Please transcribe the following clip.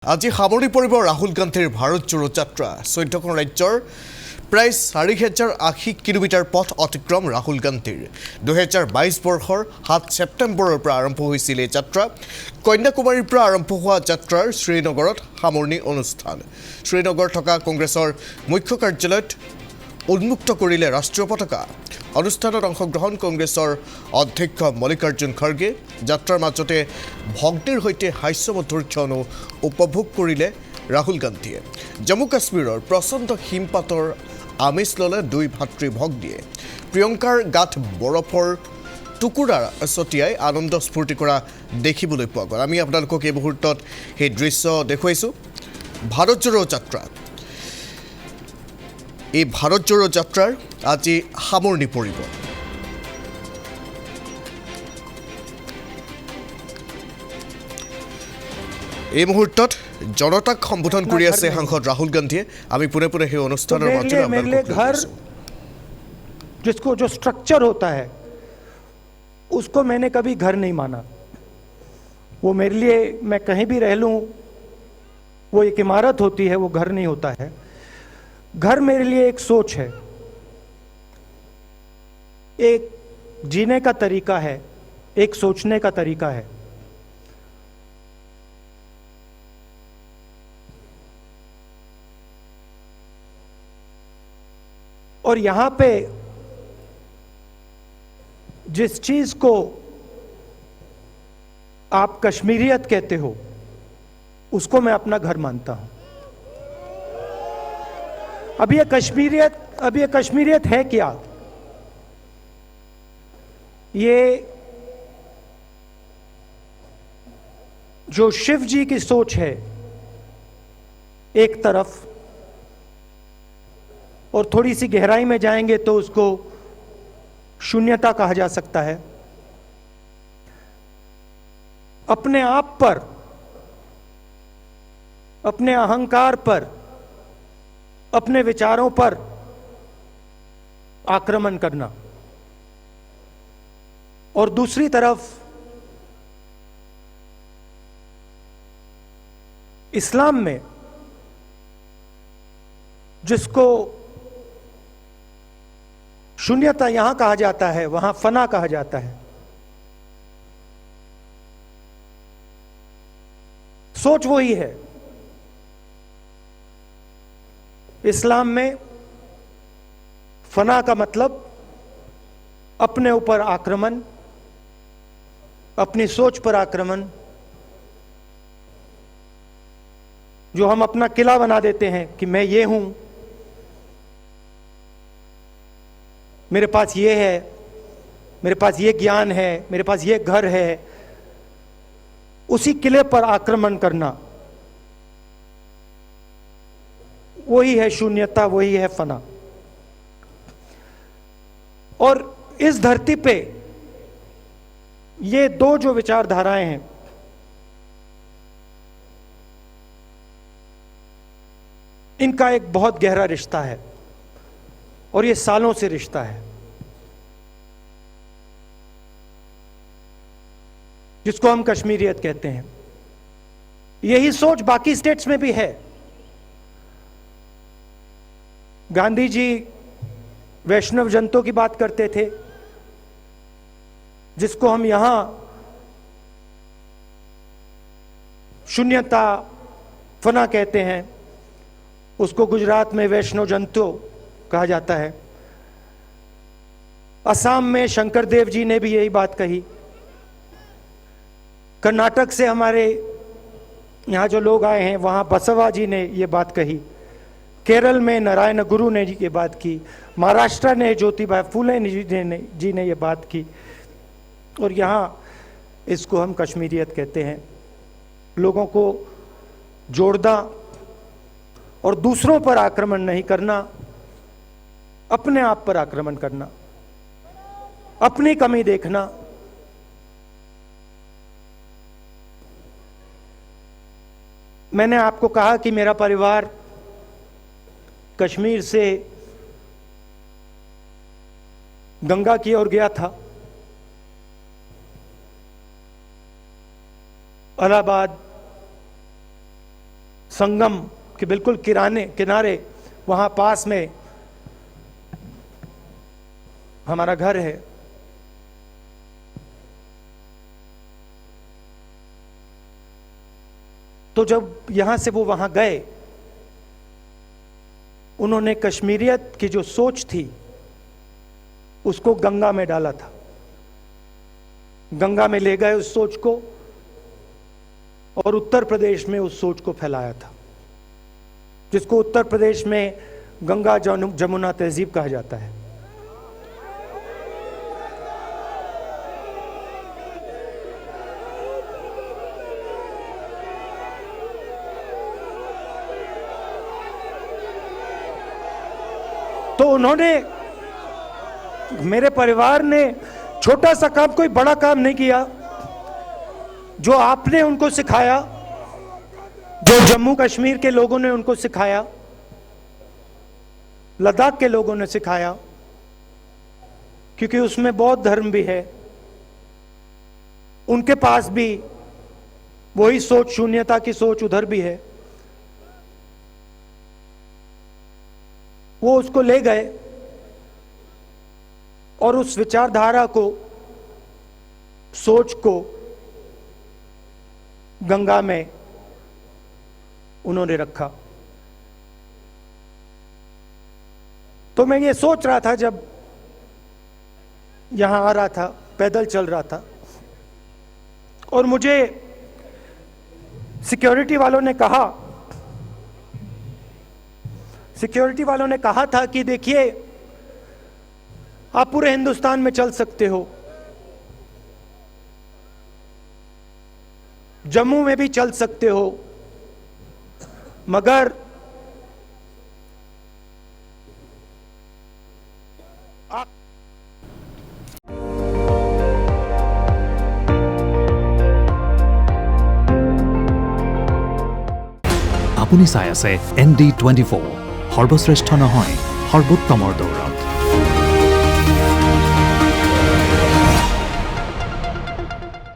আজি সামৰি পৰিব ৰাহুল গান্ধীৰ ভাৰত জোড়ো যাত্ৰা 14খন ৰাজ্যৰ প্ৰায় 4080 কিলোমিটাৰ পথ অতিক্ৰম ৰাহুল গান্ধীৰ 2022 বৰ্ষৰ 7 ছেপ্টেম্বৰৰ পৰা আৰম্ভ হৈছিল এই যাত্ৰা কন্যাকুমাৰীৰ পৰা আৰম্ভ হোৱা যাত্ৰাৰ শ্ৰীনগৰত সামৰণি অনুষ্ঠান শ্ৰীনগৰত থকা কংগ্ৰেছৰ মুখ্য কাৰ্যালয়ত উন্মুক্ত কৰিলে ৰাষ্ট্ৰীয় পতাকা অনুষ্ঠানত অংশগ্ৰহণ কংগ্ৰেছৰ অধ্যক্ষ মল্লিকাৰ্জুন খৰ্গে যাত্ৰাৰ মাজতে ভক্তিৰ সৈতে হাস্যমধুৰ ক্ষণ উপভোগ কৰিলে ৰাহুল গান্ধীয়ে জম্মু কাশ্মীৰৰ প্ৰচণ্ড হিমপাতৰ আমেজ ল'লে দুই ভাতৃ ভগ্নীয়ে প্ৰিয়ংকাৰ গাত বৰফৰ টুকুৰা ছটিয়াই আনন্দ স্ফূৰ্তি কৰা দেখিবলৈ পোৱা গ'ল আমি আপোনালোকক এই মুহূৰ্তত সেই দৃশ্য দেখুৱাইছোঁ ভাৰত জোড়ো যাত্ৰা এই ভাৰত জোড়ো যাত্ৰাৰ আজি সামৰণি পৰিব এই মুহূৰ্তত জনতাক সম্বোধন কৰি আছে সাংসদ ৰাহুল গান্ধীয়ে আমি পুনে পুনে সেই অনুষ্ঠানৰ মাজত घर जिसको जो स्ट्रक्चर होता है उसको मैंने कभी घर नहीं माना वो मेरे लिए मैं कहीं भी रह लूं वो एक इमारत होती है वो घर नहीं होता है घर मेरे लिए एक सोच है एक जीने का तरीका है एक सोचने का तरीका है और यहां पे जिस चीज को आप कश्मीरियत कहते हो उसको मैं अपना घर मानता हूं अब ये कश्मीरियत है क्या ये जो शिव जी की सोच है एक तरफ और थोड़ी सी गहराई में जाएंगे तो उसको शून्यता कहा जा सकता है अपने आप पर अपने अहंकार पर अपने विचारों पर आक्रमण करना और दूसरी तरफ इस्लाम में जिसको शून्यता यहां कहा जाता है वहां फना कहा जाता है सोच वही है इस्लाम में फना का मतलब अपने ऊपर आक्रमण अपनी सोच पर आक्रमण जो हम अपना किला बना देते हैं कि मैं ये हूं मेरे पास ये है मेरे पास ये ज्ञान है मेरे पास ये घर है उसी किले पर आक्रमण करना वही है शून्यता वही है फना और इस धरती पे ये दो जो विचारधाराएं हैं इनका एक बहुत गहरा रिश्ता है और ये सालों से रिश्ता है जिसको हम कश्मीरियत कहते हैं यही सोच बाकी स्टेट्स में भी है गांधी जी वैष्णव जनतों की बात करते थे जिसको हम यहां शून्यता फना कहते हैं उसको गुजरात में वैष्णव जनतो कहा जाता है असम में शंकर देव जी ने भी यही बात कही कर्नाटक से हमारे यहां जो लोग आए हैं वहां बसवा जी ने ये बात कही केरल में नारायण गुरु ने ये बात की महाराष्ट्र ने ज्योतिबा फूले जी ने ये बात की और यहां इसको हम कश्मीरियत कहते हैं लोगों को जोड़ना और दूसरों पर आक्रमण नहीं करना अपने आप पर आक्रमण करना अपनी कमी देखना मैंने आपको कहा कि मेरा परिवार कश्मीर से गंगा की ओर गया था इलाहाबाद संगम के बिल्कुल किनारे वहाँ पास में हमारा घर है। तो जब यहां से वो वहां गए, उन्होंने कश्मीरियत की जो सोच थी उसको गंगा में डाला था, गंगा में ले गए उस सोच को और उत्तर प्रदेश में उस सोच को फैलाया था, जिसको उत्तर प्रदेश में गंगा जमुना तहजीब कहा जाता है। तो उन्होंने, मेरे परिवार ने छोटा सा काम, कोई बड़ा काम नहीं किया। जो आपने उनको सिखाया, जो जम्मू कश्मीर के लोगों ने उनको सिखाया, लद्दाख के लोगों ने सिखाया, क्योंकि उसमें बौद्ध धर्म भी है, उनके पास भी वही सोच, शून्यता की सोच उधर भी है। वो उसको ले गए और उस विचारधारा को, सोच को गंगा में उन्होंने रखा। तो मैं ये सोच रहा था जब यहां आ रहा था, पैदल चल रहा था, और मुझे सिक्योरिटी वालों ने कहा था कि देखिए, आप पूरे हिंदुस्तान में चल सकते हो, जम्मू में भी चल सकते हो, मगर আপুনি চাই আছে ND24, সৰ্বশ্ৰেষ্ঠ নহয় সৰ্বোত্তমৰ দৌৰ।